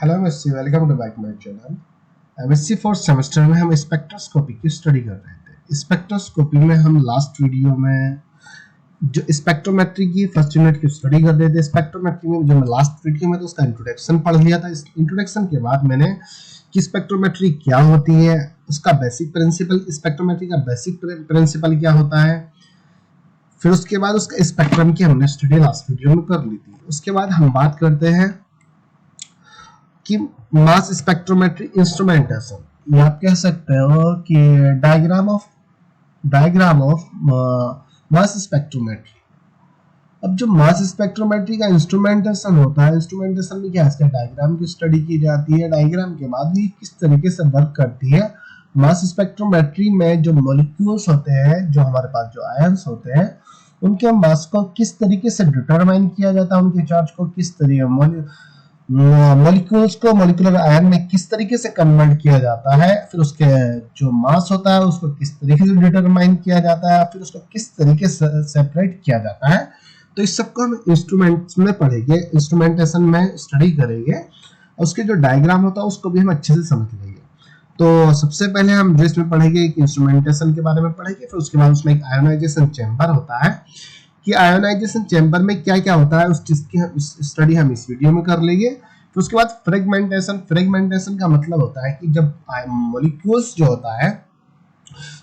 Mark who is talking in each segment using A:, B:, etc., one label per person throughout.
A: Hello MSc, welcome to back my channel. MSc fourth semester में हम spectroscopy की study कर रहे थे। स्पेक्ट्रोस्कोपी में हम लास्ट वीडियो में जो स्पेक्ट्रोमेट्री की फर्स्ट यूनिट की स्टडी कर रहे थे। स्पेक्ट्रोमेट्री में जो मैं लास्ट वीडियो में तो उसका इंट्रोडक्शन पढ़ लिया था। इस इंट्रोडक्शन के बाद मैंने कि स्पेक्ट्रोमेट्री क्या होती है, उसका बेसिक प्रिंसिपल, स्पेक्ट्रोमेट्री का बेसिक प्रिंसिपल क्या होता है, फिर उसके बाद उसका स्पेक्ट्रम की हमने स्टडी लास्ट वीडियो में कर ली थी। उसके बाद हम बात करते हैं कि मास स्पेक्ट्रोमेट्री इंस्ट्रूमेंटेशन, या आप कह सकते हो कि डायग्राम ऑफ मास स्पेक्ट्रोमेट्री। अब जो मास स्पेक्ट्रोमेट्री का इंस्ट्रूमेंटेशन होता है, इंस्ट्रूमेंटेशन में क्या है, इसका डायग्राम की स्टडी की जाती है। डायग्राम के बाद ये किस तरीके से वर्क करती है। मास स्पेक्ट्रोमेट्री में जो मॉलिक्यूल्स होते हैं, जो हमारे पास जो आयंस होते हैं, उनके मास को किस तरीके से डिटरमाइन किया जाता है, उनके चार्ज को किस तरीके मॉलिक्यूल्स को मॉलिक्यूलर आयन में किस तरीके से कन्वर्ट किया जाता है, फिर उसके जो मास होता है उसको किस तरीके से डिटरमाइन किया जाता है, फिर उसको किस तरीके से सेपरेट किया जाता है। तो इस सबको हम इंस्ट्रूमेंट्स में पढ़ेंगे, इंस्ट्रूमेंटेशन में स्टडी करेंगे। उसके जो डायग्राम होता है उसको भी हम अच्छे से समझ लेंगे। तो सबसे पहले हम जो इसमें पढ़ेंगे एक इंस्ट्रूमेंटेशन के बारे में पढ़ेंगे, फिर उसके बाद उसमें एक आयोनाइजेशन चैम्बर होता है कि आयोनाइजेशन चैम्बर में क्या क्या होता है, उस चीज की स्टडी हम इस वीडियो में कर लेंगे। फिर उसके बाद फ्रेगमेंटेशन का मतलब होता है कि जब मॉलिक्यूल्स जो होता है,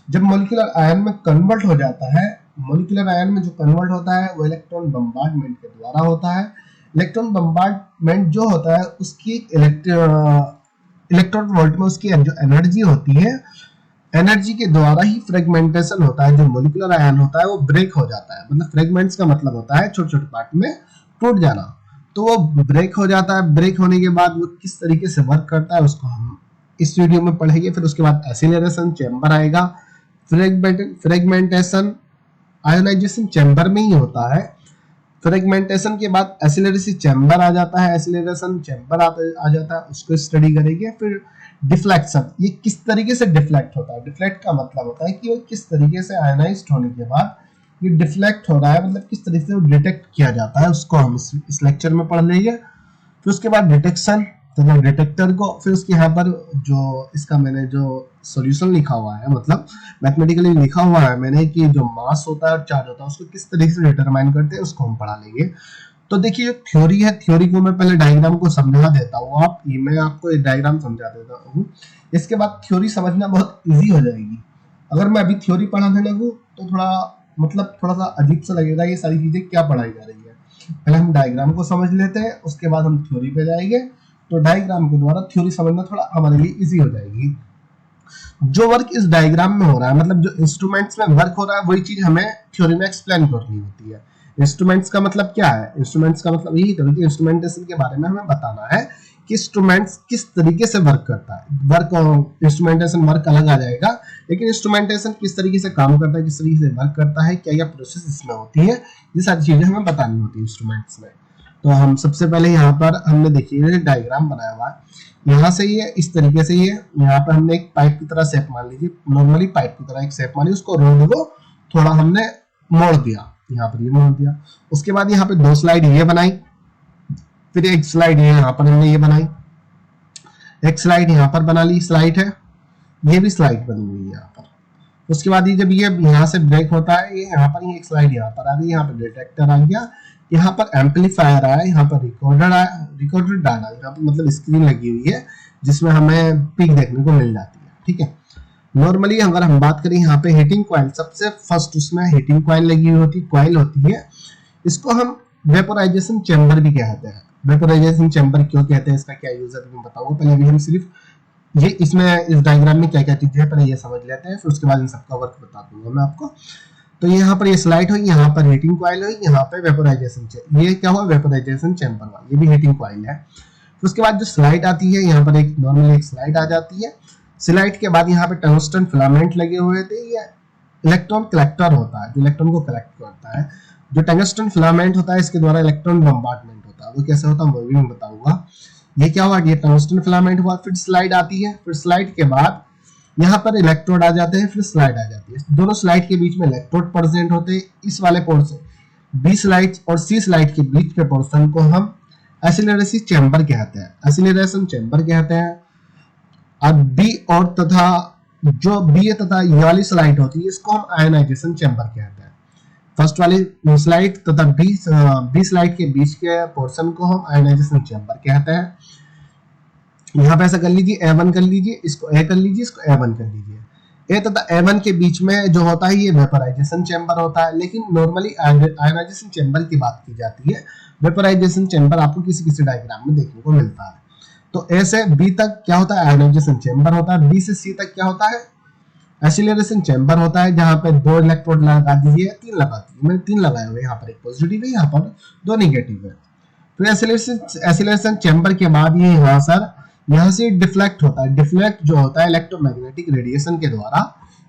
A: जब मॉलिक्यूलर आयन में कन्वर्ट हो जाता है, मॉलिक्यूलर आयन में जो कन्वर्ट होता है वो इलेक्ट्रॉन बम्बार्डमेंट के द्वारा होता है। इलेक्ट्रॉन बम्बार्डमेंट जो होता है उसकी इलेक्ट्रॉन वोल्ट में उसकी जो एनर्जी होती है, एनर्जी के द्वारा ही फ्रेगमेंटेशन होता है। जो मॉलिक्यूलर आयन होता है वो ब्रेक हो जाता है, मतलब फ्रेगमेंट्स का मतलब होता है छोटे छोटे पार्ट में टूट जाना। तो वो ब्रेक हो जाता है। ब्रेक होने के बाद वो किस तरीके से वर्क करता है उसको हम इस वीडियो में पढ़ेंगे। फिर उसके बाद एक्सीलरेशन चैम्बर आएगा। फ्रेगमेंटेशन आयोनाइजेशन चैम्बर में ही होता है। फ्रेगमेंटेशन के बाद एक्सीलरेशन चैम्बर आ जाता है, एक्सीलरेशन चैम्बर आ जाता है, उसको स्टडी करेंगे। फिर डिफ्लेक्शन, ये किस तरीके से डिफ्लेक्ट होता है। डिफ्लेक्ट का मतलब होता है कि वो किस तरीके से आयोनाइज्ड होने के बाद ये डिफ्लेक्ट हो रहा है, मतलब किस तरीके से वो डिटेक्ट किया जाता है, उसको हम इस लेक्चर में पढ़ लेंगे। फिर उसके बाद डिटेक्शन, तो डिटेक्टर को, फिर उसके यहाँ पर जो इसका मैंने जो सॉल्यूशन लिखा हुआ है, मतलब मैथमेटिकली लिखा हुआ है मैंने कि जो मास होता है और चार्ज होता है उसको किस तरीके से डिटरमाइन करते हैं, उसको हम पढ़ा लेंगे। तो देखिए जो थ्योरी है, थ्योरी को मैं पहले डायग्राम को समझा देता हूँ। मैं आपको एक डायग्राम समझा देता हूँ, इसके बाद थ्योरी समझना बहुत इजी हो जाएगी। अगर मैं अभी थ्योरी पढ़ाने लगूँ तो थोड़ा सा अजीब सा लगेगा, ये सारी चीजें क्या पढ़ाई जा रही है। पहले हम डायग्राम को समझ लेते हैं, उसके बाद हम थ्योरी पे जाएंगे। तो डायग्राम के द्वारा थ्योरी समझना थोड़ा हमारे लिए इजी हो जाएगी। जो वर्क इस डायग्राम में हो रहा है, मतलब जो इंस्ट्रूमेंट्स में वर्क हो रहा है, वही चीज हमें थ्योरी में एक्सप्लेन करनी होती है। इंस्ट्रूमेंट्स का मतलब क्या है, इंस्ट्रूमेंट्स का मतलब यही था कि इंस्ट्रूमेंटेशन के बारे में हमें बताना है कि इंस्ट्रूमेंट्स किस तरीके से वर्क करता है। वर्क इंस्ट्रूमेंटेशन वर्क अलग आ जाएगा, लेकिन इंस्ट्रूमेंटेशन किस तरीके से काम करता है, किस तरीके से वर्क करता है, क्या क्या प्रोसेस इसमें होती है, ये सारी चीजें हमें बतानी होती है इंस्ट्रूमेंट्स में। तो हम सबसे पहले यहाँ पर हमने देखिए डायग्राम बनाया हुआ है। यहाँ से ये इस तरीके से ये यहाँ पर हमने एक पाइप की तरह शेप मान लीजिए, नॉर्मली पाइप की तरह एक शेप मानी, उसको रोड को थोड़ा हमने मोड़ दिया, यहाँ पर ये मोड़ दिया। उसके बाद यहाँ पे दो स्लाइड ये बनाई, फिर एक स्लाइड यहाँ पर हमने ये बनाई, एक स्लाइड यहाँ पर बना ली, स्लाइड है, ये भी स्लाइड बनी हुई है यहाँ पर। उसके बाद ये जब ये यहाँ से ब्रेक होता है, ये यहाँ पर एक स्लाइड यहाँ पर आ गई, यहाँ पर डिटेक्टर आ गया, यहाँ पर एम्पलीफायर आया, यहाँ पर रिकॉर्डर आया, रिकॉर्डर डाला, यहाँ पर मतलब स्क्रीन लगी हुई है जिसमें हमें पिक देखने को मिल जाती है। ठीक है, नॉर्मली अगर हम बात करें यहाँ पे हीटिंग कॉइल, सबसे फर्स्ट उसमें हीटिंग कॉइल लगी हुई होती, कॉइल होती है। इसको हम वेपोराइजेशन चैम्बर भी कहते हैं। वेपोराइजेशन चैम्बर क्यों कहते हैं, इसका क्या यूज है मैं बताऊंगा। पहले अभी हम सिर्फ ये इसमें इस डायग्राम में क्या क्या चीजें हैं पहले ये समझ लेते हैं, फिर उसके बाद इन सबका वर्क बता दूंगा मैं आपको। तो यहाँ पर ये स्लाइड हुई, यहाँ पर हीटिंग कॉइल हुई, यहाँ पे वेपोराइजेशन, ये क्या हुआ, वेपोराइजेशन चैम्बर हुआ, ये भी हीटिंग कॉइल है। फिर उसके बाद जो स्लाइड आती है, यहाँ पर एक नॉर्मली एक स्लाइड आ जाती है। स्लाइड के बाद यहाँ पे टंगस्टन फिलामेंट लगे हुए थे, ये इलेक्ट्रॉन कलेक्टर होता है जो इलेक्ट्रॉन को कलेक्ट करता है। जो टंगस्टन फिलामेंट होता है इसके द्वारा इलेक्ट्रॉन बम्बार्डमेंट होता है, वो कैसे होता है वो भी मैं बताऊंगा। ये क्या हुआ, ये टंगस्टन फिलामेंट हुआ। फिर स्लाइड आती है, फिर स्लाइड के बाद यहाँ पर इलेक्ट्रोड आ जाते हैं, फिर स्लाइड आ जाती है। दोनों स्लाइड के बीच में इलेक्ट्रोड प्रेजेंट होते हैं। इस वाले पोर्शन बी स्लाइड और सी स्लाइड के बीच के पोर्शन को हम एसिलरेशन चैम्बर कहते हैं, एसिलरेशन चैम्बर कहते हैं। अब बी और तथा जो बी तथा ये वाली स्लाइड होती है इसको हम आयनाइजेशन चैम्बर कहते हैं। फर्स्ट वाली स्लाइड तथा बी स्लाइड के बीच के पोर्शन को हम आयनाइजेशन चैम्बर कहते हैं। यहाँ पे ऐसा कर लीजिए, A1 कर लीजिए, इसको A कर लीजिए, इसको A1 कर लीजिए। A तथा A1 के बीच में जो होता है ये वेपराइजेशन चैम्बर होता है, लेकिन नॉर्मली आयनाइजेशन चैम्बर की बात की जाती है। वेपराइजेशन चैम्बर आपको किसी किसी डायग्राम में देखने को मिलता है। तो A से B तक क्या होता है, आयनाइजेशन चैम्बर होता है। B से C तक क्या होता है, एसिलरेशन चैम्बर होता है, जहां पे 2 इलेक्ट्रोड लगा दीजिए, 3 लगा दीजिए, मैंने 3 लगाए हुए, यहाँ पर एक पॉजिटिव है, यहाँ पर 2 नेगेटिव है। फिर एसिलरेशन चैम्बर के बाद ये यहाँ से डिफ्लेक्ट होता है। डिफ्लेक्ट जो होता है इलेक्ट्रोमैग्नेटिक रेडिएशन के द्वारा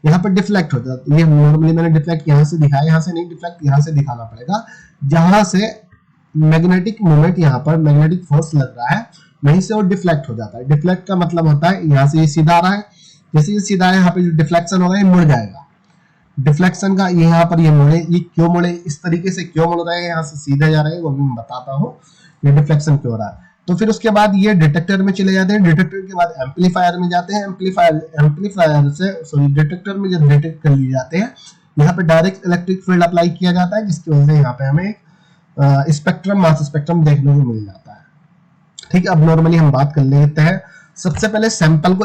A: यहाँ पर डिफ्लेक्ट होता है। ये नॉर्मली मैंने डिफ्लेक्ट यहाँ से दिखाया, यहाँ से नहीं, डिफ्लेक्ट यहाँ से दिखाना पड़ेगा। जहां से मैग्नेटिक मोमेंट, यहाँ पर मैग्नेटिक फोर्स लग रहा है, वहीं से वो डिफ्लेक्ट हो जाता है। डिफ्लेक्ट का मतलब होता है यहाँ से ये सीधा आ रहा है, जैसे ये सीधा है, यहाँ पे जो डिफ्लेक्शन होगा ये मुड़ जाएगा। डिफ्लेक्शन का ये यहाँ पर ये मुड़े, ये क्यों मुड़े, इस तरीके से क्यों मुड़ रहा है, यहाँ से सीधा जा रहा है, वो भी मैं बताता हूँ ये डिफ्लेक्शन क्यों हो रहा है। तो फिर उसके बाद ये डिटेक्टर में चले जाते हैं, डिटेक्टर के बाद एम्पलीफायर में जाते हैं, एम्पलीफायर से सॉरी डिटेक्टर में जब डिटेक्ट कर लिए जाते हैं, यहाँ पे डायरेक्ट इलेक्ट्रिक फील्ड अप्लाई किया जाता है, जिसकी वजह से यहाँ पे हमें एक स्पेक्ट्रम, मास स्पेक्ट्रम देखने को मिल जाता है। ठीक है, अब नॉर्मली हम बात कर लेते हैं। सबसे पहले सैंपल को,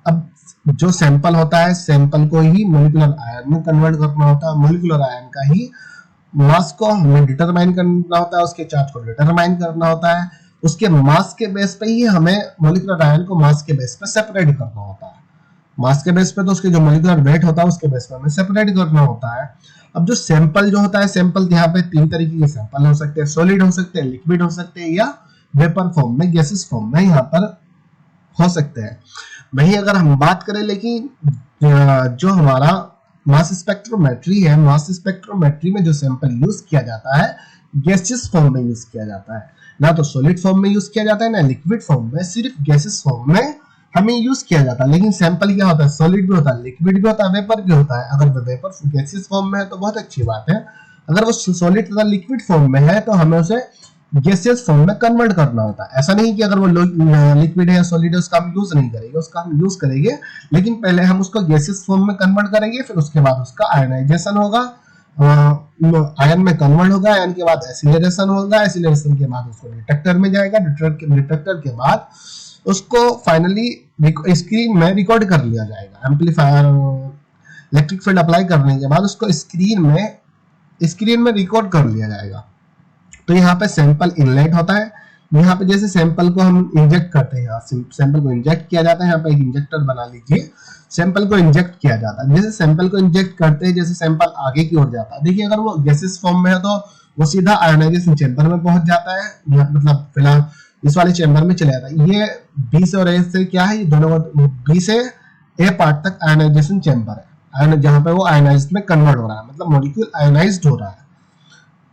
A: अब जो सैंपल होता है सैंपल को ही मॉलिक्यूलर आयन में कन्वर्ट करना होता है। मॉलिक्यूलर आयन का ही मास को हमें डिटरमाइन करना होता है, उसके चार्ज को डिटरमाइन करना होता है, उसके मास के बेस पे ही हमें मॉलिक्यूलर आयन को मास के बेस पे सेपरेट करना होता है। मास के बेस पे तो उसके जो मॉलिक्यूलर वेट होता है उसके बेस पे हमें सेपरेट करना होता है। अब जो सैंपल जो होता है, सैंपल यहाँ पे 3 तरीके के सैंपल हो सकते हैं, सॉलिड हो सकते हैं, लिक्विड हो सकते हैं, या वेपर फॉर्म में, गैसेस फॉर्म में यहाँ पर हो सकते हैं। वही अगर हम बात करें, लेकिन जो हमारा मास स्पेक्ट्रोमेट्री है, मास स्पेक्ट्रोमेट्री में जो सैंपल यूज किया जाता है गैसेस फॉर्म में यूज किया जाता है, ना तो सॉलिड फॉर्म में यूज किया जाता है ना लिक्विड फॉर्म में, सिर्फ गैसेस फॉर्म में हमें यूज किया जाता है। लेकिन सैंपल क्या होता है, सॉलिड भी होता है, लिक्विड भी होता है, वेपर भी होता है। अगर वो वेपर गैसेस फॉर्म में है तो बहुत अच्छी बात है, अगर वो सॉलिड तथा लिक्विड फॉर्म में है तो हमें उसे गैसियस फॉर्म में कन्वर्ट करना होता है। ऐसा नहीं कि अगर वो लिक्विड है या सॉलिड है उसका हम यूज नहीं करेंगे, उसका हम यूज करेंगे, लेकिन पहले हम उसको गैसियस फॉर्म में कन्वर्ट करेंगे, फिर उसके बाद उसका आयनाइजेशन होगा, आयन में कन्वर्ट होगा, आयन के बाद एसिलरेशन होगा, एसिलरेशन के बाद उसको डिटेक्टर में जाएगा, डिटेक्टर के बाद उसको फाइनली स्क्रीन में रिकॉर्ड कर लिया जाएगा। एम्पलीफायर इलेक्ट्रिक फील्ड अप्लाई करने के बाद उसको स्क्रीन में रिकॉर्ड कर लिया जाएगा। तो यहाँ पे सैंपल इनलेट होता है, यहाँ पे जैसे सैंपल को हम इंजेक्ट करते हैं, सैंपल को इंजेक्ट किया जाता है, यहाँ पे एक इंजेक्टर बना लीजिए, सैंपल को इंजेक्ट किया जाता है। जैसे सैंपल को इंजेक्ट करते हैं, जैसे सैंपल आगे की ओर जाता है, देखिए अगर वो गैसेस फॉर्म में है तो वो सीधा आयोनाइजेशन चैम्बर में पहुंच जाता है, मतलब फिलहाल इस वाले चैम्बर में चले जाता है। ये बी से और ए से क्या है, ये दोनों बी से ए पार्ट तक आयोनाइजेशन चैम्बर है, जहां पे वो आयोनाइज्ड में कन्वर्ट हो रहा है, मतलब मॉलिक्यूल आयोनाइज्ड हो रहा है,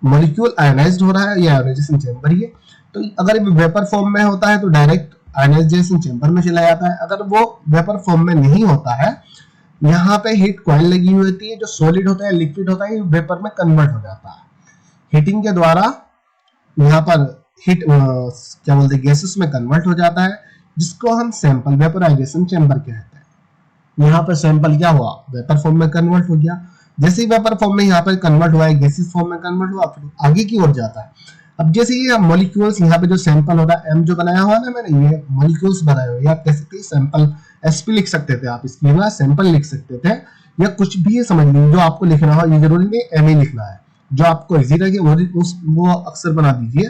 A: मॉलिक्यूल आयोनाइज्ड हो रहा है, ये आयोनाइजेशन चैम्बर ही है। तो अगर ये वेपर फॉर्म में होता है तो डायरेक्ट आयोनाइजेशन चैम्बर में चला जाता है। अगर वो वेपर फॉर्म में नहीं होता है, यहाँ पे हीट कॉइल लगी हुई होती है, जो सॉलिड होता है, लिक्विड होता है, ये वेपर में कन्वर्ट हो जाता है। हीटिंग के द्वारा यहाँ पर हीट क्या बोलते हैं, गैसेस में कन्वर्ट हो जाता है, जिसको हम सैंपल वेपराइजेशन चैम्बर कहते हैं। यहाँ पर सैंपल क्या हुआ, वेपर फॉर्म में कन्वर्ट हो गया। जैसे ही वेपर फॉर्म में यहाँ पर कन्वर्ट हुआ है, गैसेस फॉर्म में कन्वर्ट हुआ, फिर आगे की ओर जाता है। अब जैसे ये मॉलिक्यूल्स, यहाँ पे जो सैंपल होता है, एम जो बनाया हुआ है ना मैंने, ये मॉलिक्यूल्स बनाए हुए, या कह सकते हैं सैंपल, एसपी लिख सकते थे आप, इसकी जगह सैंपल लिख सकते थे, या कुछ भी समझ लीजिए जो आपको लिखना हो, ये जरूरी नहीं एम ही लिखना है, जो आपको इजी लगे वो अक्सर बना दीजिए।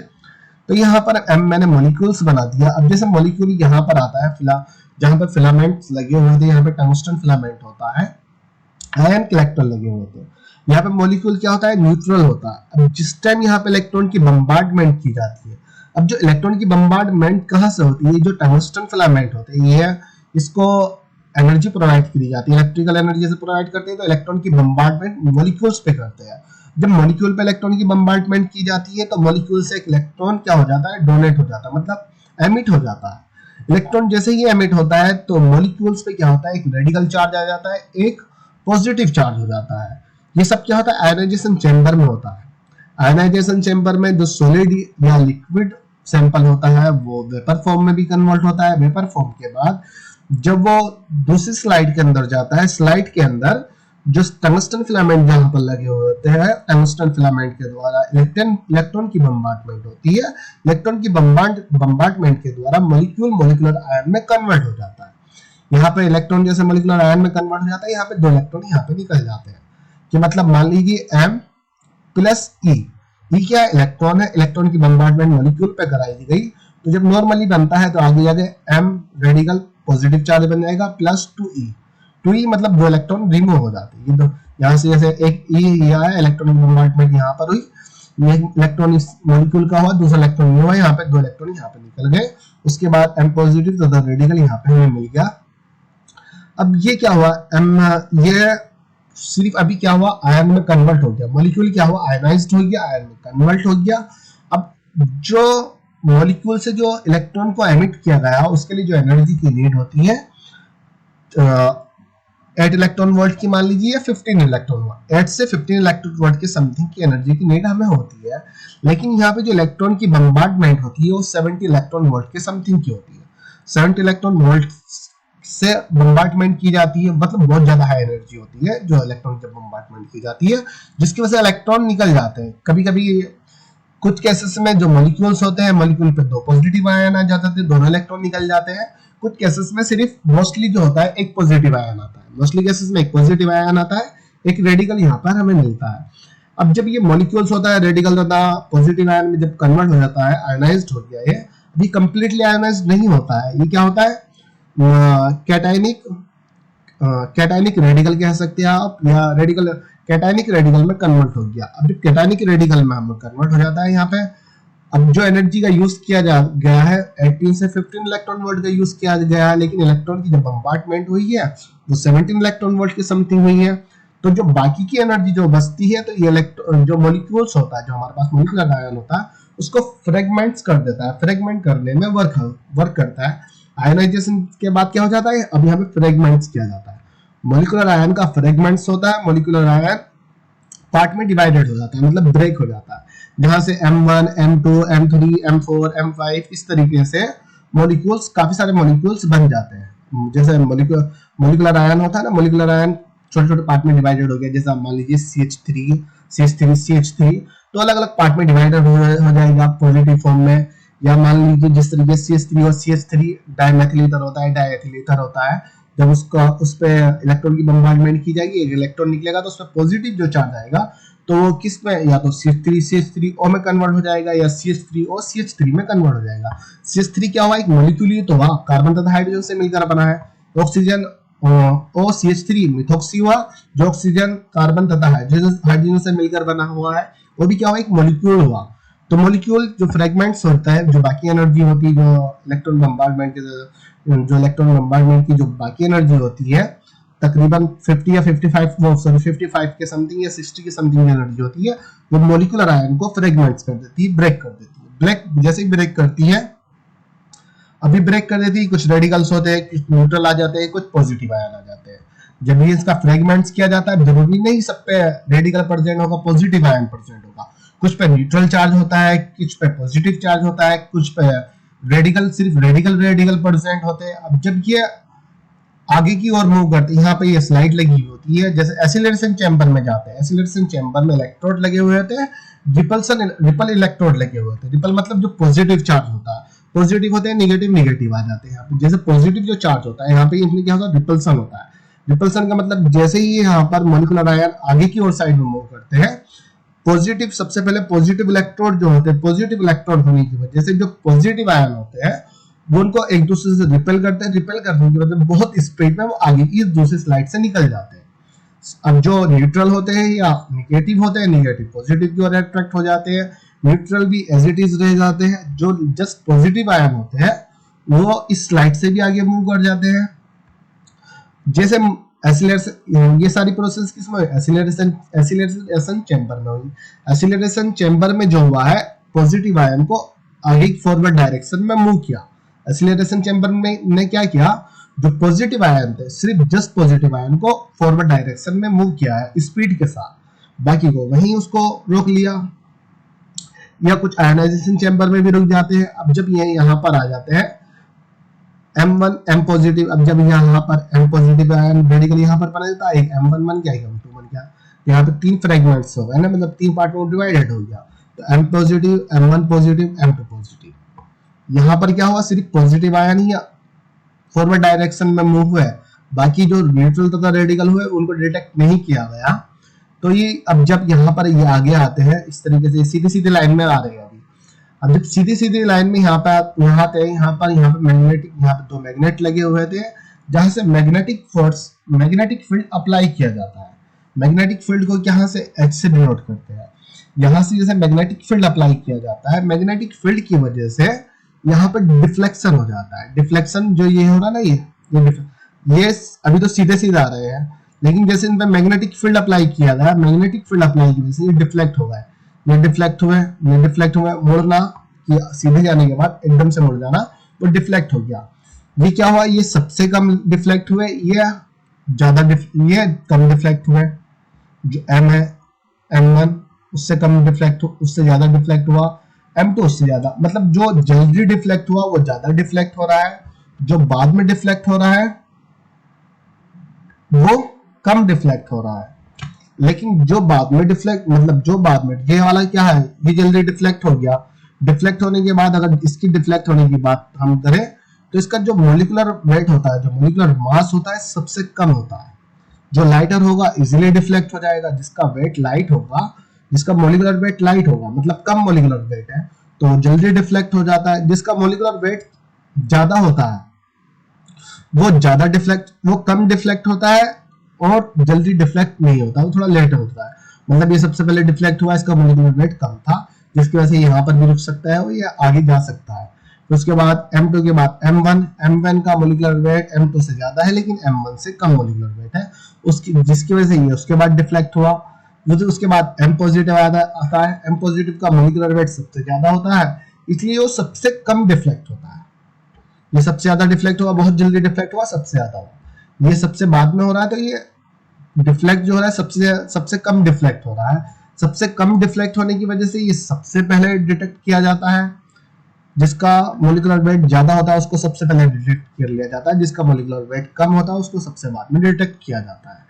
A: तो यहाँ पर एम मैंने मॉलिक्यूल्स बना दिया। अब जैसे मॉलिक्यूल यहाँ पर आता है, जहां पर फिलामेंट्स लगे हुए थे, यहाँ पे टंगस्टन फिलामेंट होता है, आयन कलेक्टर लगे हुए थे। यहाँ पे मॉलिक्यूल क्या होता है, न्यूट्रल होता है। अब जिस टाइम यहाँ पे इलेक्ट्रॉन की बम्बार्डमेंट की जाती है, अब जो इलेक्ट्रॉन की बम्बार्डमेंट कहाँ से होती है, जो टंगस्टन फिलामेंट होते हैं, ये इसको एनर्जी प्रोवाइड की जाती है, इलेक्ट्रिकल एनर्जी से प्रोवाइड करते हैं। तो इलेक्ट्रॉन की बम्बार्डमेंट मॉलिक्यूल्स पे करते हैं। जब मॉलिक्यूल पे इलेक्ट्रॉन की बम्बार्डमेंट की जाती है, तो मॉलिक्यूल से एक इलेक्ट्रॉन क्या हो जाता है, डोनेट हो जाता है, मतलब एमिट हो जाता है। इलेक्ट्रॉन जैसे ही एमिट होता है, तो मॉलिक्यूल्स पे क्या होता है, एक रेडिकल चार्ज आ जाता है, एक पॉजिटिव चार्ज हो जाता है। ये सब क्या होता है, आयोनाइजेशन चैम्बर में होता है। आयोनाइजेशन चैम्बर में जो सॉलिड या लिक्विड सैंपल होता है वो वेपर फॉर्म में भी कन्वर्ट होता है। वेपर फॉर्म के बाद जब वो दूसरी स्लाइड के अंदर जाता है, स्लाइड के अंदर जो टंगस्टन फिलामेंट जहां पर लगे हुए होते हैं, टंगस्टन फिलामेंट के द्वारा इलेक्ट्रॉन की बम्बार्टमेंट होती है। इलेक्ट्रॉन की बम्बार्टमेंट के द्वारा मॉलिक्यूल मॉलिक्यूलर आयन में कन्वर्ट हो जाता है। यहाँ पे इलेक्ट्रॉन जैसे मॉलिक्यूलर आयन में कन्वर्ट हो जाता है, यहाँ पे 2 इलेक्ट्रॉन यहाँ पे निकल जाते हैं। कि मतलब मान लीजिए m प्लस ई। ई क्या इलेक्ट्रॉन है, इलेक्ट्रॉन की बम्बार्टमेंट मॉलिक्यूल पे कराई गई, तो जब नॉर्मली बनता है तो आगे जाके m रेडिकल पॉजिटिव चार्ज बन जाएगा प्लस 2e। 2e मतलब 2 इलेक्ट्रॉन रिमूव हो जाते हैं। ये तो यहाँ से जैसे एक e आया, इलेक्ट्रॉन की बम्बार्टमेंट यहाँ पर हुई, ये इलेक्ट्रॉन इस मॉलिक्यूल का हुआ, दूसरा इलेक्ट्रॉन ये हुआ, यहाँ पे 2 इलेक्ट्रॉन यहाँ पे निकल गए। उसके बाद m पॉजिटिव तथा रेडिकल यहाँ पे हमें मिल गया। अब ये क्या हुआ, ये सिर्फ अभी क्या हुआ, आयन में कन्वर्ट हो गया। मॉलिक्यूल क्या हुआ, आयनाइज्ड हो गया, आयन में कन्वर्ट हो गया। अब जो मॉलिक्यूल से जो इलेक्ट्रॉन को एमिट किया गया उसके लिए जो एनर्जी की नीड होती है 8 इलेक्ट्रॉन वोल्ट की मान लीजिए, 15 इलेक्ट्रॉन वोल्ट, 8 से 15 इलेक्ट्रॉन वोल्ट की समथिंग की एनर्जी की नीड हमें होती है। लेकिन यहाँ पे जो इलेक्ट्रॉन की बम्बार्टमेंट होती है वो 70 इलेक्ट्रॉन वोल्ट के समथिंग की होती है। 70 इलेक्ट्रॉन वोल्ट से बम्बार्टमेंट की जाती है, मतलब बहुत ज्यादा हाई एनर्जी होती है जो इलेक्ट्रॉन की बम्बार्टमेंट की जाती है, जिसकी वजह से इलेक्ट्रॉन निकल जाते हैं। कभी कभी कुछ केसेस में जो मॉलिक्यूल्स होते हैं, मॉलिक्यूल पे 2 पॉजिटिव आयन आ जाते हैं, दोनों इलेक्ट्रॉन निकल जाते हैं। कुछ केसेस में सिर्फ मोस्टली जो होता है एक पॉजिटिव आयन आता है, मोस्टली केसेस में एक पॉजिटिव आयन आता है, एक रेडिकल यहाँ पर हमें मिलता है। अब जब ये मॉलिक्यूल्स होता है रेडिकल तथा पॉजिटिव आयन में जब कन्वर्ट हो जाता है, आयनाइज्ड हो गया, ये अभी कंप्लीटली आयनाइज्ड नहीं होता है। ये क्या होता है, कैटायनिक रेडिकल कह सकते हैं आप, या रेडिकल कैटायनिक रेडिकल में कन्वर्ट हो गया। अब जब कैटायनिक रेडिकल में हम कन्वर्ट हो जाता है यहाँ पे, अब जो एनर्जी का यूज किया गया है 18 से 15 इलेक्ट्रॉन वोल्ट का यूज किया गया है, लेकिन इलेक्ट्रॉन की जो बम्बार्टमेंट हुई है वो 17 इलेक्ट्रॉन वोल्ट की समथिंग हुई है। तो जो बाकी की एनर्जी जो बचती है, तो ये जो मॉलिक्यूल्स होता है, जो हमारे पास मॉलिक्यूलर आयन होता है, उसको फ्रेगमेंट्स कर देता है, फ्रेगमेंट करने में वर्क करता है। आयनाइजेशन के बाद क्या हो जाता है, अभी हमें फ्रेगमेंट्स किया जाता है। मॉलिक्यूलर आयन का फ्रेगमेंट्स होता है, मॉलिक्यूलर आयन पार्ट में डिवाइडेड हो जाता है, मतलब ब्रेक हो जाता है, जहां से M1, M2, M3, M4, M5 इस तरीके से मॉलिक्यूल्स, काफी सारे मॉलिक्यूल्स बन जाते हैं। जैसे मॉलिक्यूलर आयन होता है ना, मॉलिक्यूलर आयन छोटे छोटे पार्ट में डिवाइडेड हो गया। जैसे मान लीजिए CH3, CH3, CH3, तो अलग अलग पार्ट में डिवाइडेड हो जाएगा पॉजिटिव फॉर्म में। या मान लीजिए जिस तरीके से CH3 और CH3 डाइमेथिल ईथर होता है, डाइएथिल ईथर होता है, जब उसका उस पे इलेक्ट्रॉन की बम्बार्टमेंट की जाएगी, एक इलेक्ट्रॉन निकलेगा, तो उसमें पॉजिटिव जो चार्ज आएगा तो वो किस में, या तो CH3O में कन्वर्ट हो जाएगा, या CH3O CH3 में कन्वर्ट हो जाएगा। CH3 क्या हुआ, एक मॉलिक्यूल ही तो हुआ, कार्बन तथा हाइड्रोजन से मिलकर बना है। ऑक्सीजन OCH3 मिथॉक्सी हुआ, जो ऑक्सीजन कार्बन तथा हाइड्रोजन से मिलकर बना हुआ है, वो भी क्या हुआ, एक मॉलिक्यूल हुआ। तो मॉलिक्यूल जो फ्रेगमेंट्स होता है, जो बाकी एनर्जी होती है, जो इलेक्ट्रॉन बम्बार्टमेंट की जो बाकी एनर्जी होती है, तकरीबन 50 या 55 के समथिंग या 60 के समथिंग एनर्जी होती है, वो मॉलिक्यूलर आयन को फ्रेगमेंट्स कर देती है, ब्रेक कर देती है। ब्रेक जैसे ही ब्रेक करती है, अभी ब्रेक कर देती है, कुछ रेडिकल्स होते हैं, कुछ न्यूट्रल आ जाते हैं, कुछ पॉजिटिव आयन आ जाते हैं। जब भी इसका फ्रेगमेंट्स किया जाता है, जरूरी नहीं सब पे रेडिकल प्रेजेंट होगा, पॉजिटिव आयन प्रेजेंट होगा, कुछ पे न्यूट्रल चार्ज होता है, कुछ पे पॉजिटिव चार्ज होता है, कुछ पे रेडिकल, सिर्फ रेडिकल प्रेजेंट होते हैं। अब जब ये आगे की ओर मूव करते हैं, यहाँ पे ये स्लाइड लगी हुई होती है, जैसे एसिलेरेशन चैम्बर में जाते हैं, एसिलेरेशन चैम्बर में इलेक्ट्रोड लगे हुए होते हैं, रिपल इलेक्ट्रोड लगे हुए होते हैं। रिपल मतलब जो पॉजिटिव चार्ज होता है, पॉजिटिव होते हैं, नेगेटिव आ जाते हैं। यहाँ पे जैसे पॉजिटिव जो चार्ज होता है, यहाँ पे इसमें क्या होता है, रिपल्सन होता है। रिपल्सन का मतलब जैसे ही यहाँ पर मॉलिक्यूलर आयन आगे की ओर साइड में मूव करते हैं, पॉजिटिव, सबसे पहले पॉजिटिव इलेक्ट्रोड जो होते हैं, पॉजिटिव इलेक्ट्रोड होने की वजह से जो पॉजिटिव आयन होते हैं वो उनको एक दूसरे से रिपेल करते हैं। रिपेल करने की वजह से बहुत स्पीड में वो आगे की दूसरी स्लाइड से निकल जाते हैं। अब जो न्यूट्रल होते हैं या नेगेटिव होते हैं, नेगेटिव पॉजिटिव की ओर अट्रैक्ट हो जाते हैं, न्यूट्रल भी एज इट इज रह जाते हैं। जो जस्ट पॉजिटिव आयन होते हैं वो इस स्लाइड से भी आगे मूव कर जाते हैं। जैसे एसिलेरेशन, ये सारी प्रोसेस किसमें, एसिलेरेशन चैम्बर में हुई। एसिलेरेशन चैम्बर में जो हुआ है, पॉजिटिव आयन को आगे फॉरवर्ड डायरेक्शन में मूव किया। एसिलेरेशन चैम्बर में ने क्या किया, जो पॉजिटिव आयन थे, सिर्फ जस्ट पॉजिटिव आयन को फॉरवर्ड डायरेक्शन में मूव किया है स्पीड के साथ, बाकी को वहीं उसको रोक लिया। या कुछ आयोनाइजेशन चैम्बर में भी रुक जाते हैं। अब जब ये यहाँ पर आ जाते हैं M1 M पॉजिटिव, अब जब यहाँ पर M पॉजिटिव आयन रेडिकल यहाँ पर बना देता है, एक M1 बन गया, एक M2 बन गया, यहाँ पे 3 फ्रेगमेंट्स हो गए ना, मतलब 3 पार्ट में डिवाइडेड हो गया। तो M positive, M1 positive, M2 positive. यहाँ पर क्या हुआ, सिर्फ पॉजिटिव आयन ही फॉरवर्ड डायरेक्शन में मूव हुए, बाकी जो न्यूट्रल तथा रेडिकल हुए उनको डिटेक्ट नहीं किया गया। तो ये अब जब यहाँ पर ये आगे आते हैं इस तरीके से सीधी सीधी लाइन में आ रहे हैं। अब जब सीधी सीधी लाइन में यहाँ पे यहाँ पर मैग्नेटिक, यहाँ पे 2 मैग्नेट लगे हुए थे जहां से magnetic force, magnetic field apply किया जाता है। मैग्नेटिक फील्ड को यहाँ से H से डिनोट करते हैं। यहाँ से जैसे मैग्नेटिक फील्ड अप्लाई किया जाता है, मैग्नेटिक फील्ड की वजह से यहाँ पे डिफ्लेक्शन हो जाता है। डिफ्लेक्शन जो ये हो रहा ना, ये अभी तो सीधे सीधे आ रहे हैं, लेकिन जैसे इन पे मैग्नेटिक फील्ड अप्लाई किया गया, मैग्नेटिक फील्ड अप्लाई की वजह से ये डिफ्लेक्ट हो गए, ये डिफ्लेक्ट हुए, मुड़ना कि सीधे जाने के बाद एकदम से मुड़ जाना, तो डिफ्लेक्ट हो गया। ये क्या हुआ, ये सबसे कम डिफ्लेक्ट हुए, ये कम डिफ्लेक्ट हुए। जो M है M1 उससे कम डिफ्लेक्ट, उससे ज्यादा डिफ्लेक्ट हुआ। M2 उससे ज्यादा, मतलब जो जल्दी डिफ्लेक्ट हुआ वो ज्यादा डिफ्लेक्ट हो रहा है, जो बाद में डिफ्लेक्ट हो रहा है वो कम डिफ्लेक्ट हो रहा है। लेकिन जो बाद में डिफ्लेक्ट, मतलब जो बाद में, ये वाला क्या है, ये जल्दी डिफ्लेक्ट हो गया। डिफ्लेक्ट होने के बाद अगर इसकी डिफ्लेक्ट होने की बात हम करें तो इसका जो मोलिकुलर वेट होता है, जो मोलिकुलर मास होता है सबसे कम होता है। जो लाइटर होगा इजीली डिफ्लेक्ट हो जाएगा, जिसका वेट लाइट होगा, जिसका मोलिकुलर वेट लाइट होगा, मतलब कम मोलिकुलर वेट है, तो जल्दी डिफ्लेक्ट हो जाता है। जिसका मोलिकुलर वेट ज्यादा होता है वो कम डिफ्लेक्ट होता है और जल्दी डिफ्लेक्ट नहीं होता, वो थोड़ा लेट होता है। मतलब ये सबसे पहले डिफ्लेक्ट हुआ, इसका मोलिकुलर वेट कम था, जिसकी वजह से यहाँ पर भी रुक सकता है और ये आगे जा सकता है। तो उसके बाद M2 के बाद M1 का मोलिकुलर वेट M2 से ज्यादा है, लेकिन M1 से कम मोलिकुलर वेट है उसकी, जिसकी वजह से ये उसके बाद डिफ्लेक्ट हुआ। तो उसके बाद M पॉजिटिव आता है। M पॉजिटिव का मोलिकुलर वेट सबसे ज्यादा होता है, इसलिए वो सबसे कम डिफ्लेक्ट होता है। ये सबसे ज्यादा डिफ्लेक्ट हुआ, बहुत जल्दी डिफ्लेक्ट हुआ, सबसे ज्यादा हुआ। ये सबसे बाद में हो रहा है, तो ये डिफ्लेक्ट जो हो रहा है सबसे कम डिफ्लेक्ट हो रहा है। सबसे कम डिफ्लेक्ट होने की वजह से ये सबसे पहले डिटेक्ट किया जाता है। जिसका मोलिकुलर वेट ज्यादा होता है उसको सबसे पहले डिटेक्ट कर लिया जाता है, जिसका मोलिकुलर वेट कम होता है उसको सबसे बाद में डिटेक्ट किया जाता है।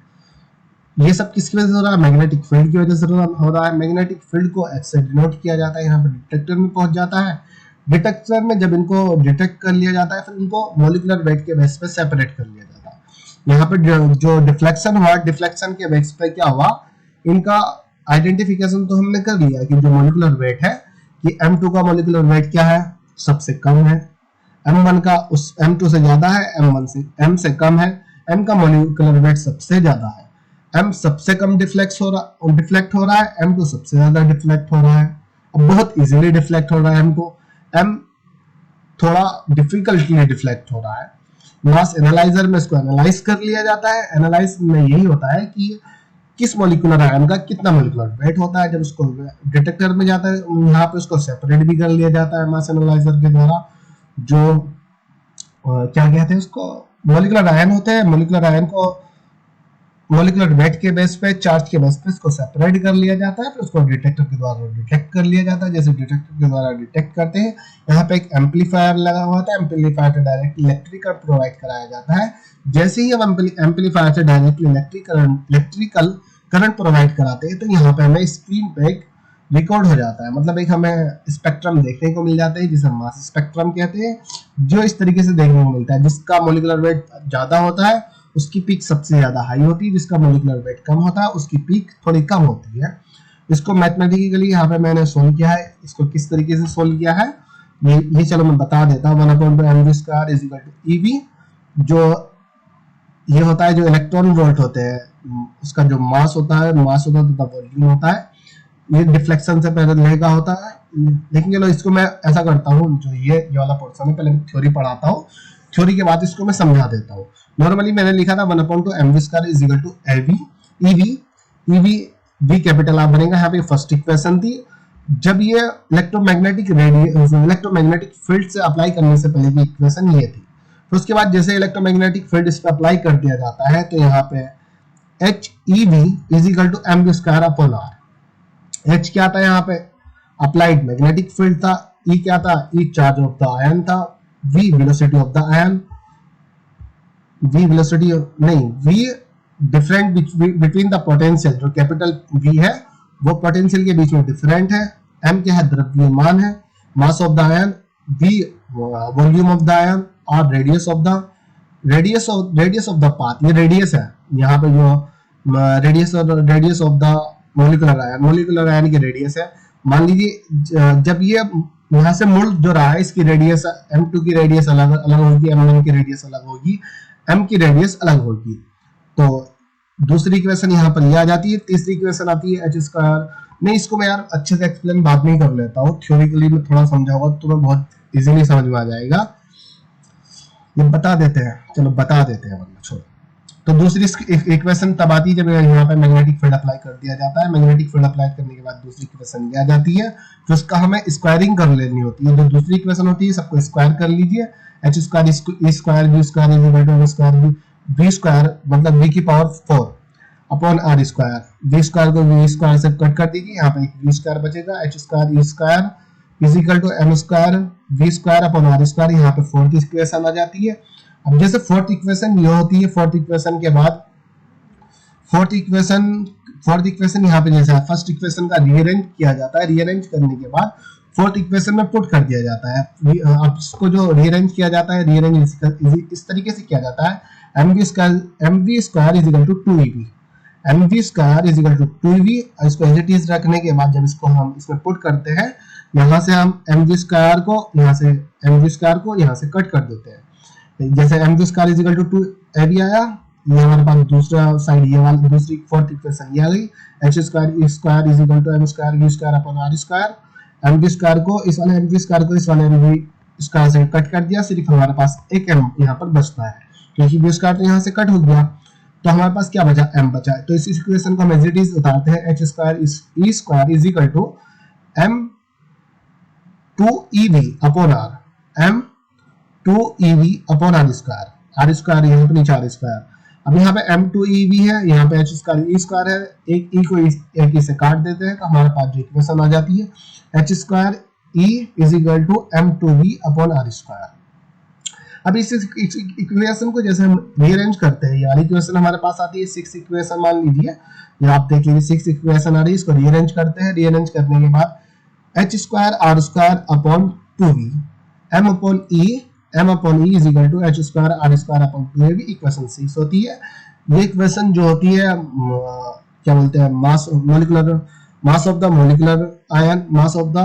A: ये सब किसकी वजह से हो रहा है, मैग्नेटिक फील्ड की वजह से हो रहा है। मैग्नेटिक फील्ड को H से डिनोट किया जाता है, यहाँ पर डिटेक्टर में पहुंच जाता है। डिटेक्टर में जब इनको डिटेक्ट कर लिया जाता है, फिर इनको मोलिकुलर वेट के बेस पे सेपरेट कर लिया जाता है। यहाँ पर जो डिफ्लेक्शन हुआ, डिफ्लेक्शन के बेस पे क्या हुआ, इनका आइडेंटिफिकेशन तो हमने कर लिया कि जो मोलिकुलर वेट है कि M2 का मोलिकुलर वेट क्या है, सबसे कम है। M1 का उस M2 से ज्यादा है, M से कम है। M का मोलिकुलर वेट सबसे ज्यादा है, M सबसे कम डिफ्लेक्ट हो रहा है, M2 सबसे ज्यादा डिफ्लेक्ट हो रहा है। अब बहुत इजीली डिफ्लेक्ट हो रहा है M थोड़ा डिफिकल्टली डिफ्लेक्ट हो रहा है। मास एनालाइजर में इसको एनालाइज कर लिया जाता है। एनालाइज में यही होता है कि किस मोलिकुलर आयन का कितना मोलिकुलर वेट होता है। जब उसको डिटेक्टर में जाता है, यहाँ पे उसको सेपरेट भी कर लिया जाता है मास एनालाइजर के द्वारा। जो क्या कहते हैं उसको, मोलिकुलर आयन होते हैं, मोलिकुलर आयन को मोलिकुलर वेट के बेस पे, चार्ज के बेस पे इसको सेपरेट कर लिया जाता है, फिर उसको डिटेक्टर के द्वारा डिटेक्ट कर लिया जाता है। जैसे डिटेक्टर के द्वारा डिटेक्ट करते हैं, यहाँ पे एक एम्पलीफायर लगा हुआ था, एम्पलीफायर से डायरेक्ट इलेक्ट्रिकल प्रोवाइड कराया जाता है। जैसे ही हम एम्पलीफायर से डायरेक्ट इलेक्ट्रिकल करंट प्रोवाइड कराते हैं, तो यहाँ पे हमें स्क्रीन पे एक रिकॉर्ड हो जाता है, मतलब एक हमें स्पेक्ट्रम देखने को मिल जाता है, जिसे मास स्पेक्ट्रम कहते हैं, जो इस तरीके से देखने को मिलता है। जिसका मोलिकुलर वेट ज्यादा होता है उसकी पीक सबसे ज्यादा हाई होती है, जिसका मोलिकुलर वेट कम होता है उसकी पीक थोड़ी कम होती है। इसको मैथमेटिकली यहाँ पे मैंने सोल्व किया है। इसको किस तरीके से सोल्व किया है ये चलो मैं बता देता हूँ। 1/mv² = EV, जो ये होता है जो इलेक्ट्रॉन वोल्ट होते हैं, उसका जो मास होता है तथा वॉल्यूम होता है। ये डिफ्लेक्शन से पहले लेगा होता है। लेकिन चलो इसको मैं ऐसा करता हूँ, जो ये वाला पोर्शन है, पहले मैं थ्योरी पढ़ाता हूँ, थ्योरी के बाद इसको मैं समझा देता हूँ। नॉर्मली मैंने लिखा था 1/mv² = EV V कैपिटल आप बनेगा। यहाँ पे फर्स्ट इक्वेशन थी, जब ये इलेक्ट्रोमैग्नेटिक फील्ड से अप्लाई करने से पहले की इक्वेशन ये थी। तो उसके बाद जैसे इलेक्ट्रोमैग्नेटिक फील्ड इस पे अप्लाई कर दिया जाता है, तो यहाँ पे HEV = mv² / R। H क्या आता है यहाँ पे, अप्लाइड मैग्नेटिक फील्ड था, ई क्या था, E charge of the ion था, V velocity of the ion, V velocity नहीं, V different between the potential, जो कैपिटल वी है वो पोटेंशियल के बीच में डिफरेंट है, एम क्या है, द्रव्यमान है, mass of the ion, V volume of the ion, और रेडियस ऑफ द पाथ, ये रेडियस है यहाँ पे जो radius of the molecular ion की रेडियस है। मान लीजिए जब ये यहाँ से मुड़ जो रहा है, इसकी रेडियस m2 की रेडियस अलग होगी, m1 की रेडियस अलग होगी, m की रेडियस अलग होगी। तो दूसरी इक्वेशन यहाँ पर ये आ जाती है। तीसरी इक्वेशन आती है h स्क्वायर। नहीं, इसको मैं यार अच्छे से एक्सप्लेन बाद में ही कर लेता हूँ, थ्योरिकली में थोड़ा समझाऊंगा तो मैं बहुत इजीली समझ में आ जाएगा। ये बता देते हैं, चलो बता देते हैं, वरना छोड़ो। तो दूसरी इक्वेशन तब आती है जब यहाँ पे मैग्नेटिक फील्ड अप्लाई कर दिया जाता है। मैग्नेटिक फील्ड अप्लाई करने के बाद दूसरी इक्वेशन ये आ जाती है, तो उसका हमें स्क्वायरिंग कर लेनी होती है। जो दूसरी इक्वेशन होती है सबको स्क्वायर कर लीजिए, h square E square V square is equal to square V square मतलब v की power 4 upon r square. v square को v स्क्वायर से कट कर दीजिए, यहाँ पे v स्क्वायर बचेगा, h square E square is equal to m square v square upon r square. यहाँ पे फोर्थ इक्वेशन आ जाती है। अब जैसे फोर्थ इक्वेशन ये होती है, फोर्थ इक्वेशन के बाद फोर्थ इक्वेशन यहाँ पे जैसे फर्स्ट इक्वेशन का रीअरेंज किया जाता है, रीअरेंज करने के बाद फोर्थ इक्वेशन में पुट कर दिया जाता है। अब इसको जो रीअरेंज किया जाता है, रीअरेंज इस तरीके से किया जाता है, mv square is equal to 2ev, mv square is equal to 2ev। इसको एज इट इज रखने के बाद जब इसको हम इसमें पुट करते हैं, यहाँ से हम mv स्क्वायर को यहाँ से कट कर देते हैं। जैसे mv square is equal to 2ab आया, ये हमारे पास दूसरा साइड ये वाला दूसरी फोर्थ इक्वेशन ये आ गई, h square E square is equal to m square v square upon r square. mv square को इस वाले mv स्क्वायर को इस वाले mv स्क्वायर से कट कर दिया, सिर्फ हमारे पास एक m यहाँ पर बचता है, क्योंकि v स्क्वायर तो यहाँ से कट हो गया, तो हमारे पास क्या बचा, m बचा है। तो इस इक्वेशन को हम एज इट इज उतारते हैं, h square E square is equal to m2ev upon r, m2ev upon r square यहाँ पे नीचे r स्क्वायर। अब यहाँ पे m2ev है, यहाँ पे h स्क्वायर ई स्क्वायर है, एक e को एक से काट देते हैं तो हमारे पास जो इक्वेशन आ जाती है, h square e is equal to m2v upon r square. अब इस इक्वेशन को जैसे हम रीअरेंज करते हैं, यार इक्वेशन हमारे पास आती है 6 इक्वेशन, मान लीजिए ये आप देख लीजिए 6 इक्वेशन आ रही है, इसको रीअरेंज करते हैं। रीअरेंज करने के बाद h square r square upon 2v m upon e is equal to h square r square upon 2v equation 6 होती है। ये इक्वेशन जो होती है क्या बोलते हैं, mass of the molecular ion, mass of the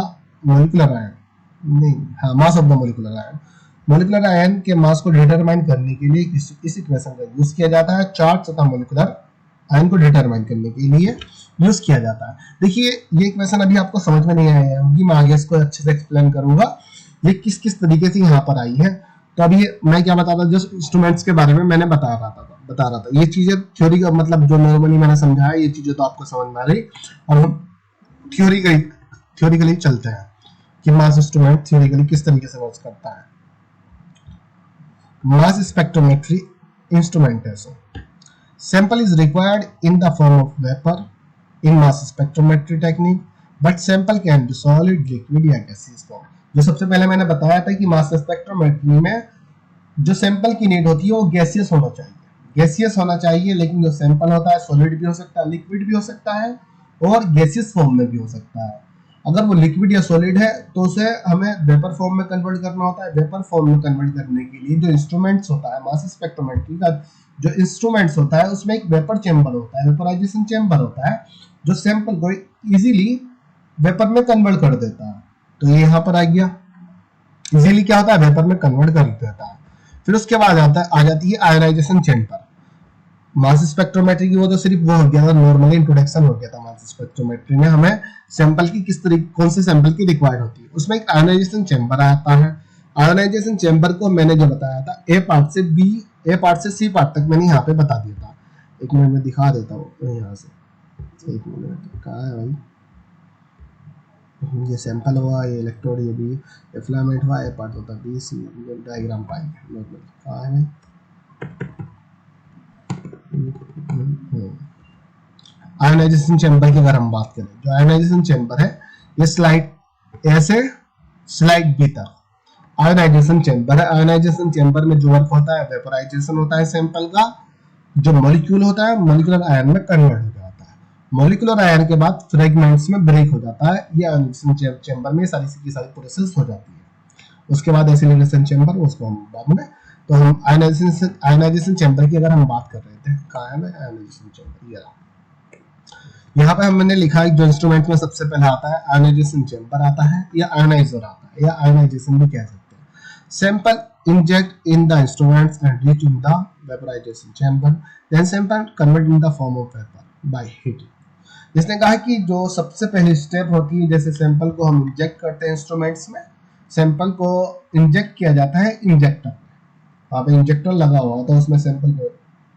A: molecular ion के मास को डिटरमाइन करने के लिए इस इक्वेशन का यूज किया जाता है। चार्ज तथा मोलिकुलर आयन को डिटरमाइन करने के लिए यूज किया जाता है। देखिए ये इक्वेशन अभी आपको समझ में नहीं आया होगी, मैं आगे इसको अच्छे से एक्सप्लेन करूंगा ये किस किस तरीके से यहाँ पर आई है। तो अभी मैं क्या बता रहा था, जो इंस्ट्रूमेंट्स के बारे में मैंने बता रहा था ये चीजें थ्योरी का मतलब जो नॉर्मली मैंने समझाया, ये चीजें तो आपको समझ में आ गई। और हम थ्योरिकली चलते हैं कि मास इंस्ट्रूमेंट थ्योरिकली किस तरीके से वर्क करता है। Mass spectrometry instrumentation, sample is required in the form of vapor in mass spectrometry technique, but sample can be solid, liquid या gaseous form। जो सबसे पहले मैंने बताया था कि मास स्पेक्ट्रोमेट्री में जो सैंपल की नीड होती है वो गैसियस होना चाहिए, लेकिन जो सैंपल होता है सॉलिड भी हो सकता है, लिक्विड भी हो सकता है और गैसियस फॉर्म में भी हो सकता है। अगर वो लिक्विड या सॉलिड है तो उसे हमें वेपर फॉर्म में कन्वर्ट करना होता है। वेपर फॉर्म में कन्वर्ट करने के लिए जो इंस्ट्रूमेंट्स होता है, मास स्पेक्ट्रोमेट्री का जो इंस्ट्रूमेंट्स होता है उसमें एक वेपर चेंबर होता है, वेपराइजेशन चेंबर होता है, जो सैंपल को इजीली वेपर में कन्वर्ट कर देता है। तो ये यहाँ पर आ गया, इजीली क्या होता है, वेपर में कन्वर्ट कर देता है। फिर उसके बाद आ जाती है आयोनाइजेशन चेंबर। मास स्पेक्ट्रोमेट्री की वो तो सिर्फ वो हो गया था, नॉर्मली इंट्रोडक्शन हो गया था मास स्पेक्ट्रोमेट्री में, हमें सैंपल की किस तरीके कौन से सैंपल की रिक्वायर्ड होती है, उसमें एक आयोनाइजेशन चेंबर आता है। आयोनाइजेशन चेंबर को मैंने जो बताया था ए पार्ट से सी पार्ट तक मैंने यहाँ पे बता दिया था। एक मिनट में दिखा देता हूँ यहाँ से, एक मिनट कहाँ है भाई, ये सैंपल हुआ, ये इलेक्ट्रोड, ये भी फिलामेंट हुआ, ए पार्ट होता है बी सी, डायग्राम पाएंगे नॉर्मल कहाँ है भाई। आयोनाइजेशन चेंबर की अगर हम बात करें, जो आयोनाइजेशन चेंबर है ये स्लाइड ऐसे स्लाइड की तरफ। आयोनाइजेशन चेंबर है, आयोनाइजेशन चेंबर में जो वर्क होता है वेपोराइजेशन होता है सैंपल का, जो मॉलिक्यूल होता है मॉलिक्यूलर आयन में कन्वर्ट हो जाता है, मॉलिक्यूलर आयन के बाद फ्रेगमेंट्स में ब्रेक हो जाता है। ये आयोनाइजेशन चेंबर में सारी की सारी प्रोसेस हो जाती है। उसके बाद एसिलेशन चेंबर, उसको हम बाद में, तो हम आयोनाइजेशन चेंबर की अगर हम बात कर रहे थे, कहाँ है आयोनाइजेशन चेंबर, ये यहाँ पे हमने लिखा है जो इंस्ट्रूमेंट में सबसे पहले आता है आयोनाइजेशन चेंबर आता है, या आयोनाइजर आता है, या आयोनाइजेशन भी कह सकते हैं। Sample inject in the instruments and reach in the vaporization chamber, then sample convert in the form of vapour by heating. जिसने कहा कि जो सबसे पहली स्टेप होती है, जैसे सैंपल को हम इंजेक्ट करते हैं इंस्ट्रूमेंट्स में, सैंपल को इंजेक्ट किया जाता है इंजेक्टर, वहाँ पे इंजेक्टर लगा हुआ होता है, उसमें सैंपल को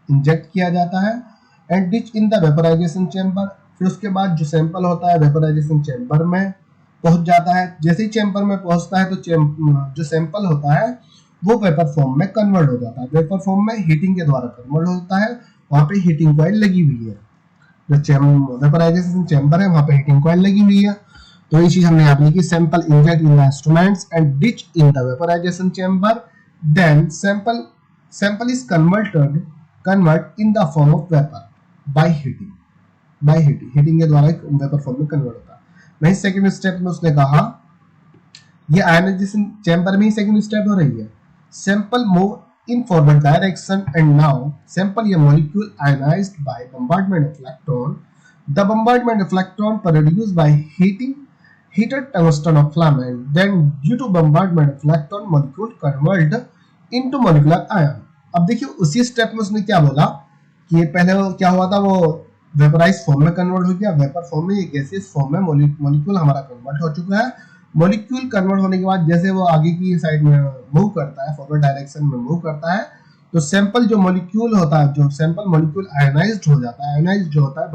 A: इंजेक्ट किया जाता है and ditch in the vaporization chamber. फिर उसके बाद जो सैंपल होता है वेपोराइजेशन चेंबर में पहुंच जाता है। जैसे ही चेंबर में पहुंचता है तो जो सैंपल होता है वो वेपर फॉर्म में कन्वर्ट हो जाता है। वेपर फॉर्म में हीटिंग के द्वारा कन्वर्ट होता है, वहाँ पे हीटिंग कॉइल लगी हुई है। जो वेपोराइजेशन चेंबर है वहाँ पे हीटिंग कॉइल लगी हुई है। तो ये चीज हमने यहाँ पे लिखी, sample inject in the instruments and ditch in the vaporization chamber, then sample is convert in the form of vapor by heating के द्वारा एक वेपर फॉर्म में कन्वर्ट होता है। वही सेकंड स्टेप में उसने कहा ये आयोनाइजेशन चेंबर में ही सेकंड स्टेप हो रही है। Sample move in forward direction and now sample या molecule ionized by bombardment of electron, the bombardment of electron produced by heated tungsten of filament, then due to bombardment of electron molecule convert into molecular ion। अब देखिए उसी step में उसने क्या बोला कि ये पहले क्या हुआ था, वो वेपराइज फॉर्म में कन्वर्ट हो गया, वेपर फॉर्म में, ये गैसियस फॉर्म में मॉलिक्यूल हमारा कन्वर्ट हो चुका है। मॉलिक्यूल कन्वर्ट होने के बाद जैसे वो आगे की साइड में मूव करता है, फॉरवर्ड डायरेक्शन में मूव करता है, तो सैंपल जो मॉलिक्यूल होता है, जो सैंपल मॉलिक्यूल आयोनाइज्ड हो जाता है। आयोनाइज्ड जो होता है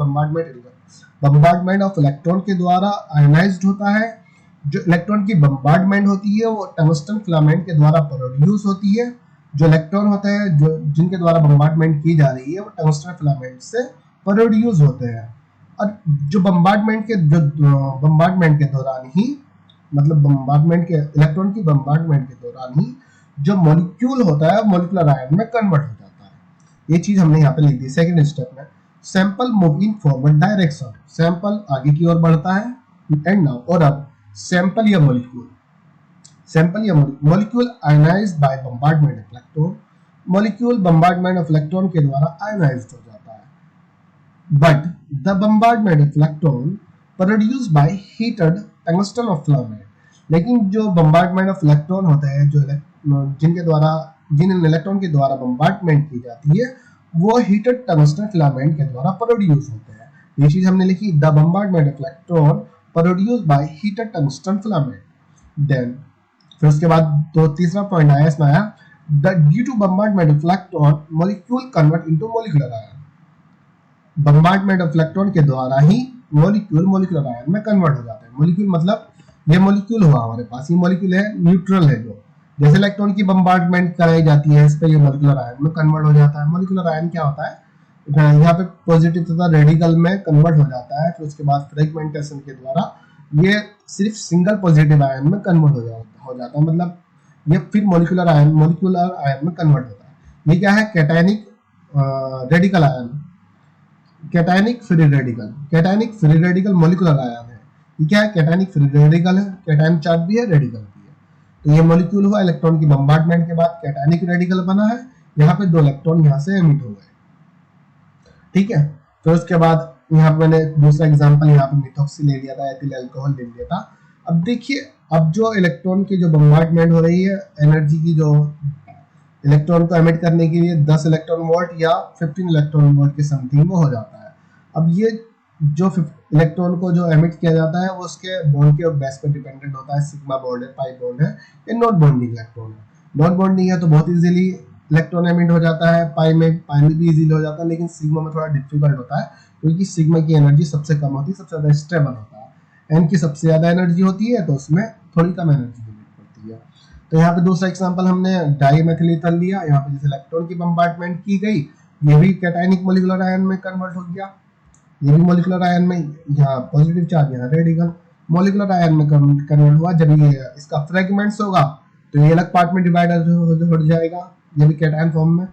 A: बम्बार्डमेंट ऑफ इलेक्ट्रॉन के द्वारा आयोनाइज्ड होता है। जो इलेक्ट्रॉन की बम्बार्डमेंट होती है वो टंगस्टन फिलामेंट के द्वारा प्रोड्यूस होती है। जो इलेक्ट्रॉन होते हैं जो जिनके द्वारा बम्बार्डमेंट की जा रही है वो टंगस्टन फिलामेंट से प्रोड्यूस होते हैं। और जो बम्बार्डमेंट के दौरान ही, मतलब बम्बार्डमेंट के इलेक्ट्रॉन की बम्बार्डमेंट के दौरान ही जो मॉलिक्यूल होता है मॉलिक्यूलर आयन में कन्वर्ट हो जाता है। ये चीज हमने यहाँ पे लिख दी सेकंड स्टेप में। Sample move in forward direction, sample आगे की ओर बढ़ता है एंड नाउ, और अब सैंपल या molecule ionized by bombardment of electron, molecule bombardment of electron के द्वारा आयोनाइज्ड हो जाता है। But the bombardment of electron produced by heated tungsten of filament, लेकिन जो बम्बार्डमेंट ऑफ इलेक्ट्रॉन होते हैं, जो जिन इलेक्ट्रॉन के द्वारा बम्बार्डमेंट की जाती है वो हीटेड टंगस्टन फिलामेंट के द्वारा प्रोड्यूस होते हैं। ये चीज हमने लिखी, the bombardment of electron produced by heated tungsten filament. Then फिर उसके बाद तो तीसरा पॉइंट आया, इसमें आया the due to bombardment of electron molecule convert into molecular ion. Bombardment of electron के द्वारा ही मॉलिक्यूलर आयन में कन्वर्ट हो जाता है। मॉलिक्यूल मतलब ये मॉलिक्यूल हुआ हमारे पास, ये मॉलिक्यूल है न्यूट्रल है, जो जैसे इलेक्ट्रॉन की बम्बार्डमेंट कराई जाती है इस पे ये मॉलिक्यूलर आयन में कन्वर्ट हो जाता है। मॉलिक्यूलर आयन क्या होता है, यहाँ पे पॉजिटिव तथा रेडिकल में कन्वर्ट हो जाता है। फिर उसके बाद फ्रेगमेंटेशन के द्वारा ये सिर्फ सिंगल पॉजिटिव आयन में कन्वर्ट हो जाता है, मतलब ये फिर मॉलिक्यूलर आयन में कन्वर्ट होता है। ये क्या है, cationic radical ion, cationic free radical molecular ion है। ये क्या है, कैटायनिक फ्री रेडिकल है, कैटायन चार्ज भी है, रेडिकल भी है। तो ये मॉलिक्यूल हुआ इलेक्ट्रॉन की बम्बार्डमेंट के बाद कैटायनिक रेडिकल बना है, यहाँ पे 2 इलेक्ट्रॉन यहाँ से एमिट हो गए, ठीक है। फिर उसके बाद यहाँ पे मैंने दूसरा एग्जांपल यहाँ पे मिथॉक्सी ले लिया था, एथिल अल्कोहल ले लिया था। अब देखिए, अब जो इलेक्ट्रॉन की जो बम्बार्डमेंट हो रही है, एनर्जी की जो इलेक्ट्रॉन को एमिट करने के लिए 10 इलेक्ट्रॉन वोल्ट या 15 इलेक्ट्रॉन वोल्ट के समथिंग वो हो जाता है। अब ये जो इलेक्ट्रॉन को जो एमिट किया जाता है वो उसके बॉन्ड के बेस पर डिपेंडेंट होता है, सिग्मा बॉन्ड है, पाई बॉन्ड है, ये नॉन बॉन्डिंग इलेक्ट्रॉन है। नॉन बॉन्डिंग है तो बहुत इजीली इलेक्ट्रॉन एमिट हो जाता है, पाई में भी इजीली हो जाता है, लेकिन सिग्मा में थोड़ा डिफिकल्ट होता है क्योंकि सिग्मा की एनर्जी सबसे कम होती है, सबसे ज्यादा स्टेबल होता है। एन की सबसे ज्यादा एनर्जी होती है तो उसमें थोड़ी कम एनर्जी पड़ती है। तो यहाँ पे दूसरा एग्जांपल हमने डाईमेथिल ईथर लिया, यहाँ पे जैसे इलेक्ट्रॉन की बम्बार्डमेंट की गई, ये भी कैटायनिक मॉलिक्यूलर आयन में कन्वर्ट हो गया, ये भी मॉलिक्यूलर आयन में, यहाँ पॉजिटिव चार्ज, यहाँ रेडिकल, मॉलिक्यूलर आयन में कन्वर्ट हुआ। जब ये इसका फ्रेगमेंट्स होगा तो ये अलग पार्ट में डिवाइड हो जाएगा, ये भी कैटायन फॉर्म में।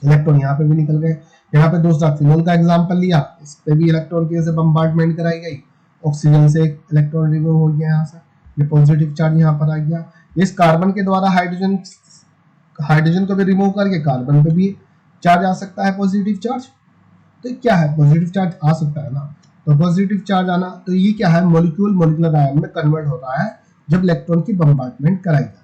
A: इलेक्ट्रॉन यहाँ पे भी निकल गए। यहाँ पे दूसरा फिनोल का एग्जांपल लिया, इस पे भी इलेक्ट्रॉन की जैसे बम्बार्डमेंट कराई गई, ऑक्सीजन से एक इलेक्ट्रॉन रिमूव हो गया यहाँ से, ये पॉजिटिव चार्ज यहाँ पर आ गया। इस कार्बन के द्वारा हाइड्रोजन को भी रिमूव करके कार्बन पे भी चार्ज आ सकता है, पॉजिटिव चार्ज। तो क्या है, पॉजिटिव चार्ज आ सकता है ना, तो पॉजिटिव चार्ज आना, तो ये क्या है, मॉलिक्यूल मॉलिक्यूलर आयन में कन्वर्ट होता है जब इलेक्ट्रॉन की बम्बार्डमेंट कराई जाती है।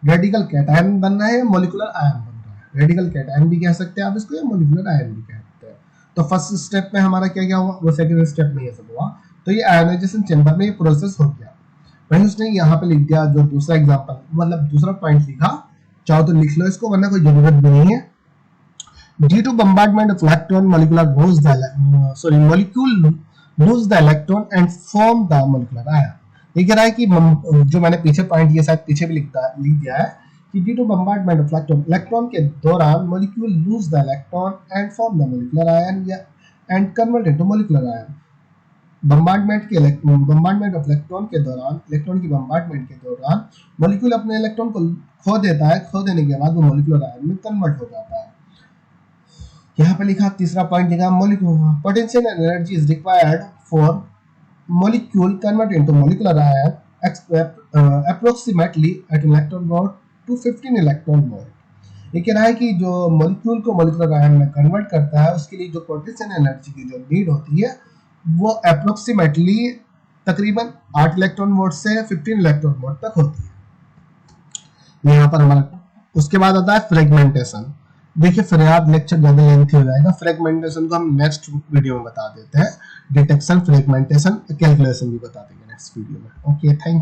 A: रेडिकल कैटायन बन रहा है, मॉलिक्यूलर आयन बन रहा है। रेडिकल कैटायन भी कह सकते हैं आप इसको, या मॉलिक्यूलर आयन भी कहते हैं। तो फर्स्ट स्टेप में हमारा क्या क्या हुआ, वो सेकंड स्टेप में ये सब हुआ। तो ये आयोनाइजेशन चेंबर में ये प्रोसेस हो गया। वहीं उसने यहाँ पे लिख दिया जो दूसरा एग्जांपल, मतलब दूसरा पॉइंट लिखा, चाहो तो लिख लो इसको, वरना कोई जरूरत भी नहीं है। Due to bombardment of electron, molecule lose the electron and form the molecular ion. ये कह रहा है कि जो मैंने पीछे पॉइंट ये शायद पीछे भी लिख दिया है कि due to bombardment of electron के दौरान molecule lose the electron and form the molecular ion and convert into molecular ion. Bombardment of electron के दौरान, इलेक्ट्रॉन की बम्बार्डमेंट के दौरान मॉलिक्यूल अपने इलेक्ट्रॉन को खो देता है, खो देने के बाद वो मॉलिक्यूलर आयन में कन्वर्ट हो जाता है। यहाँ पे लिखा तीसरा पॉइंट लिखा, potential energy is required for molecule convert into molecular ion approximately eight electron volt to 15 electron volt. ये कह रहा है कि जो मॉलिक्यूल को मॉलिक्यूलर आयन में कन्वर्ट करता है उसके लिए जो पोटेंशियल एनर्जी की जो नीड होती है वो अप्रोक्सीमेटली तकरीबन 8 इलेक्ट्रॉन वोल्ट से 15 इलेक्ट्रॉन वोल्ट तक होती है। यहाँ पर हमारा उसके बाद आता है फ्रेगमेंटेशन। देखिए फिर यार लेक्चर ज्यादा लेंथी हो जाएगा, फ्रेगमेंटेशन को हम नेक्स्ट वीडियो में बता देते हैं। डिटेक्शन, फ्रेगमेंटेशन, कैलकुलेशन भी बता देंगे नेक्स्ट वीडियो में। Okay, thank you.